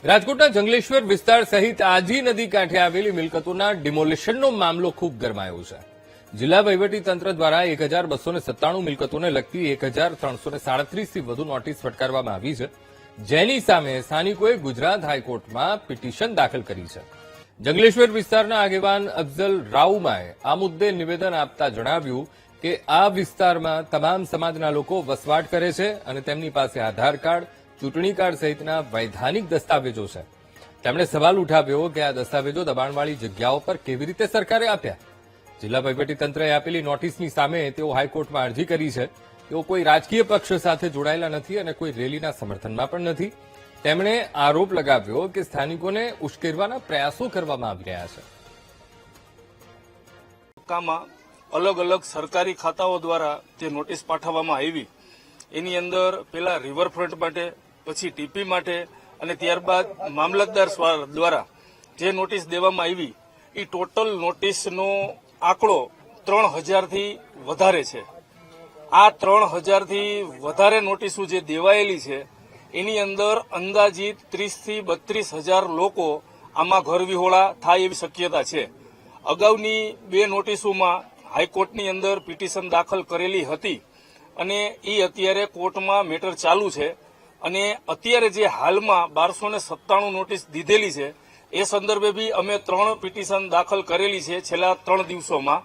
રાજકોટના જંગલેશ્વર વિસ્તાર સહિત આજી નદી કાંઠે આવેલી મિલકતોના ડિમોલિશનનો મામલો ખૂબ ગરમાયો છે. જિલ્લા વહીવટીતંત્ર દ્વારા 1297 મિલકતોને લગતી 1337 થી વધુ નોટિસ ફટકારવામાં આવી છે, જેની સામે સ્થાનિકોએ ગુજરાત હાઈકોર્ટમાં પિટિશન દાખલ કરી છે. જંગલેશ્વર વિસ્તારના આગેવાન અફઝલ રાઉમાએ આ મુદ્દે નિવેદન આપતા જણાવ્યું કે આ વિસ્તારમાં તમામ સમાજના લોકો વસવાટ કરે છે અને તેમની પાસે આધાર કાર્ડ, ચૂંટણી કાર્ડ સહિતના વૈધાનિક દસ્તાવેજો છે. તેમણે સવાલ ઉઠાવ્યો કે આ દસ્તાવેજો દબાણવાળી જગ્યાઓ પર કેવી રીતે સરકારે આપ્યા. જિલ્લા વહીવટીતંત્રએ આપેલી નોટિસની સામે તેઓ હાઈકોર્ટમાં અરજી કરી છે. તેઓ કોઈ રાજકીય પક્ષ સાથે જોડાયેલા નથી અને કોઈ રેલીના સમર્થનમાં પણ નથી. તેમણે આરોપ લગાવ્યો કે સ્થાનિકોને ઉશ્કેરવાના પ્રયાસો કરવામાં આવી રહ્યા છે. અલગ અલગ સરકારી ખાતાઓ દ્વારા જે નોટિસ પાઠવવામાં આવી એની અંદર પેલા રિવરફ્રન્ટ માટે, પછી ટીપી માટે અને ત્યારબાદ મામલતદાર દ્વારા જે નોટિસ દેવામાં આવી એ ટોટલ નોટિસનો આંકડો 3000 થી વધારે છે. આ 3000 થી વધારે નોટિસો જે દેવાયેલી છે એની અંદર અંદાજિત 30 થી 32,000 લોકો આમાં ઘર વિહોળા થાય એવી શક્યતા છે. અગાઉની 2 નોટિસોમાં હાઈકોર્ટની અંદર પિટિશન દાખલ કરેલી હતી અને એ અત્યારે કોર્ટમાં મેટર ચાલુ છે. અને અત્યારે જે હાલમાં 1297 નોટિસ દીધેલી છે એ સંદર્ભે બી અમે 3 પિટિશન દાખલ કરેલી છે છેલ્લા 3 દિવસોમાં.